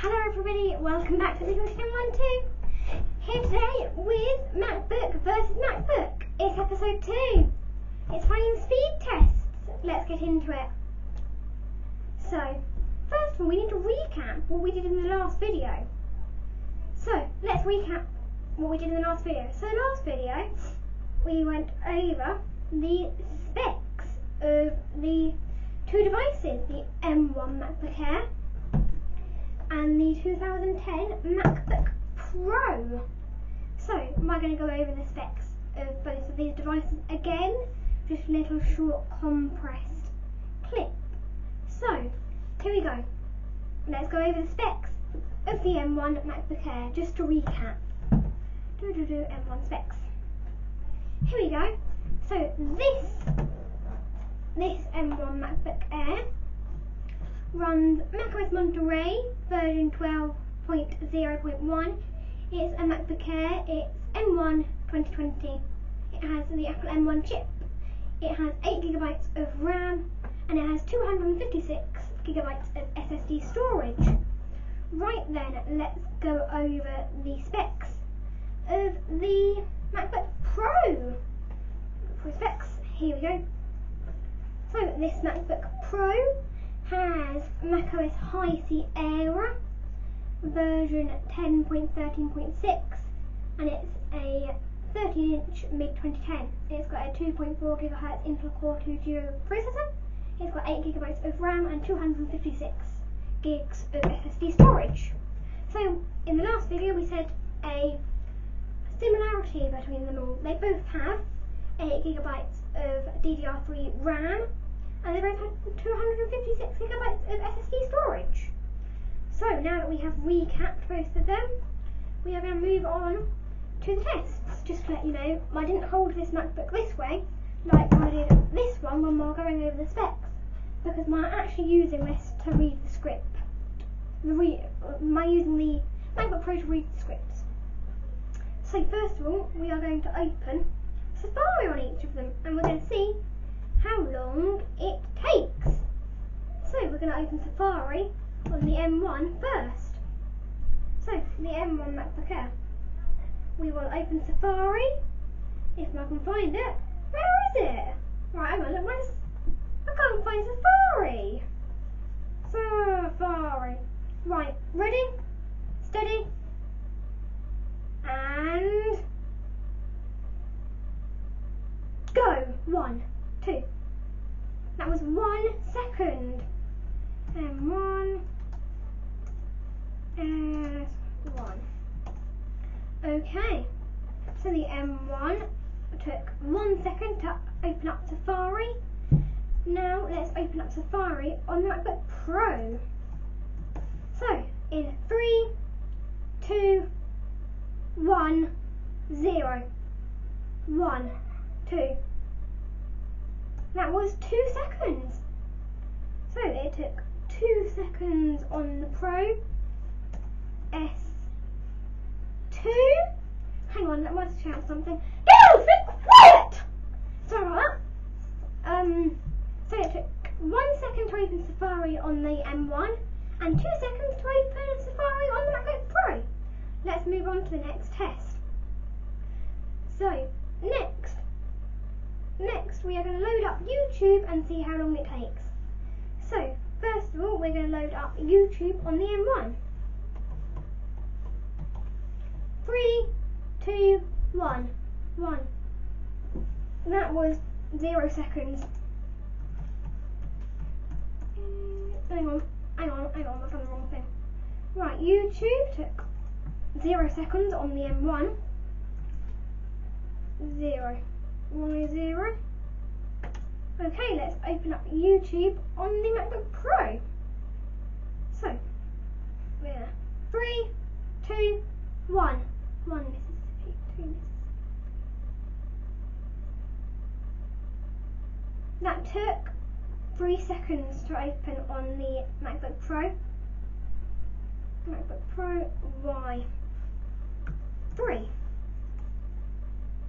Hello everybody, welcome back to the ep.2. Here today with MacBook versus MacBook. It's episode 2. It's finding speed tests. Let's get into it. So, first of all we need to recap what we did in the last video. So, let's recap what we did in the last video. So, in the last video we went over the specs of the two devices, the M1 MacBook Air and the 2010 MacBook Pro. So, we're going to go over the specs of both of these devices again, just a little short compressed clip. So, here we go. Let's go over the specs of the M1 MacBook Air, just to recap. M1 specs. Here we go. So, this M1 MacBook Air runs macOS Monterey version 12.0.1. It's a MacBook Air, it's M1 2020. It has the Apple M1 chip. It has 8GB of RAM and it has 256GB of SSD storage. Right then, let's go over the specs of the MacBook Pro. For specs, here we go. So this MacBook Pro has macOS High Sierra version 10.13.6 and it's a 13-inch mid-2010. It's got a 2.4 GHz Intel Core 2 Duo processor. It's got 8GB of RAM and 256 gigs of SSD storage. So in the last video we said a similarity between them all. They both have 8GB of DDR3 RAM and they both have 256GB of SSD storage. So now that we have recapped both of them, we are going to move on to the tests. Just to let you know, I didn't hold this MacBook this way like I did this one when we were going over the specs, because I'm actually using this to read the script. I'm using the MacBook Pro to read the scripts. So first of all, we are going to open Safari on each of them and we're going to see how long it takes. So we're going to open Safari on the M1 first. So the M1 MacBook Air. We will open Safari, if I can find it. Where is it? Right, hang on, look, I can't find Safari. Safari. Right, ready, steady, and go. 1, 2. That was 1 second. M1 S1. Okay, so the M1 took 1 second to open up Safari. Now let's open up Safari on the MacBook Pro. So in 3, 2, 1, 0. 1, 2. That was 2 seconds. So it took 2 seconds on the Pro. S2. Hang on, let me shout something. Girls, be quiet! Sorry about that. So it took 1 second to open Safari on the M1 and 2 seconds to open Safari on the MacBook Pro. Let's move on to the next test. So, next we are going to load up YouTube and see how long it takes. So, first of all, we're going to load up YouTube on the M1. 3, 2, 1. That was 0 seconds. Hang on, I've done the wrong thing. Right, YouTube took 0 seconds on the M1. 0. Why 0? Okay, let's open up YouTube on the MacBook Pro. So, yeah. 3, 2, 1. 1 Mississippi, 2 Mississippi. That took 3 seconds to open on the MacBook Pro. MacBook Pro Y. 3.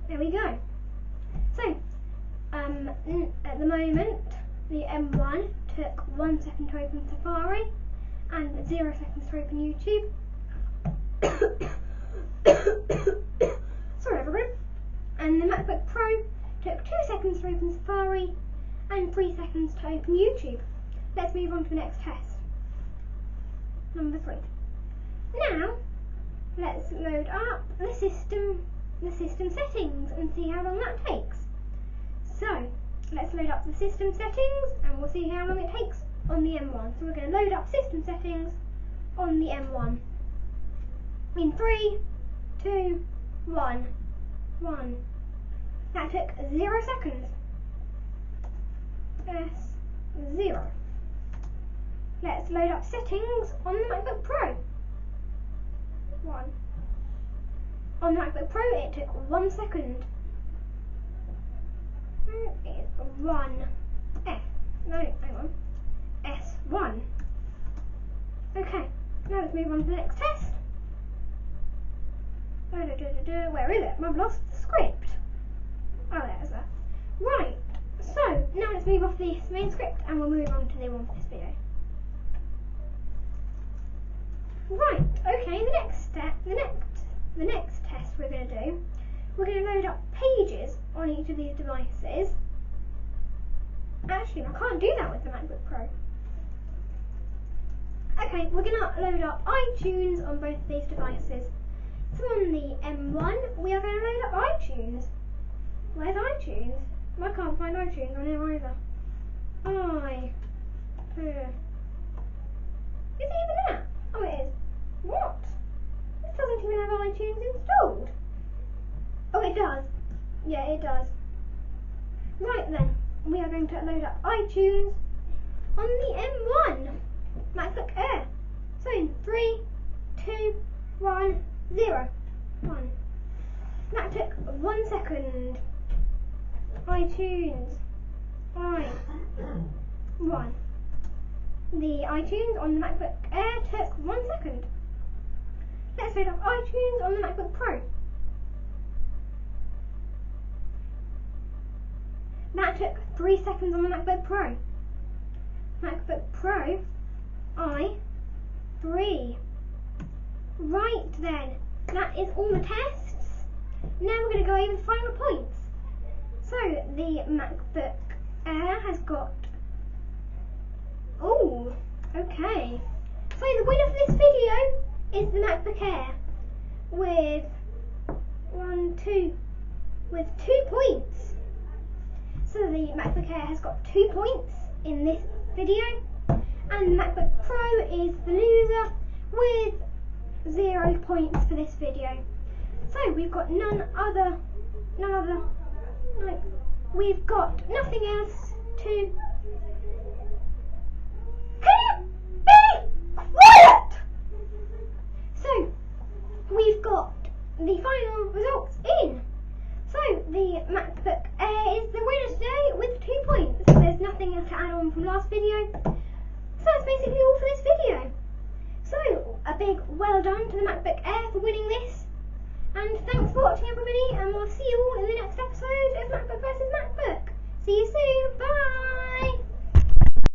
There we go. So, at the moment, the M1 took 1 second to open Safari and 0 seconds to open YouTube. Sorry everyone. And the MacBook Pro took 2 seconds to open Safari and 3 seconds to open YouTube. Let's move on to the next test. Number 3. Now, let's load up the system settings and see how long that takes. So, let's load up the system settings and we'll see how long it takes on the M1. So we're going to load up system settings on the M1. In 3, 2, 1. That took 0 seconds. S0. Let's load up settings on the MacBook Pro. 1. On the MacBook Pro it took 1 second. It is 1 F. No, hang on. S1. Okay, now let's move on to the next test. Where is it? I've lost the script. Oh, there's that. Right, so now let's move off this main script and we'll move on to the one for this video. Right, okay, the next test we're going to do, we're going to load up pages on each of these devices. Actually, I can't do that with the MacBook Pro. Okay, we're going to load up iTunes on both of these devices. So on the M1, we are going to load up iTunes. Where's iTunes? I can't find iTunes on here either. Is it even that? Oh, it is. What? This doesn't even have iTunes installed. Oh, it does. Yeah, it does. Right then, we are going to load up iTunes on the M1 MacBook Air. So in 3, 2, 1, 0. 1. That took 1 second. iTunes. 1. The iTunes on the MacBook Air took 1 second. Let's load up iTunes on the MacBook Pro. That took 3 seconds on the MacBook Pro. MacBook Pro, i3. Right then, that is all the tests. Now we're going to go over the final points. So the MacBook Air has got, okay. So the winner for this video is the MacBook Air with 2 points. So the MacBook Air has got 2 points in this video, and the MacBook Pro is the loser with 0 points for this video. So we've got we've got nothing else to. Can you be quiet? So we've got the final results in. So the MacBook Air is the winner today with 2 points. There's nothing else to add on from last video. So that's basically all for this video. So a big well done to the MacBook Air for winning this. And thanks for watching everybody, and we'll see you all in the next episode of MacBook vs MacBook. See you soon, bye!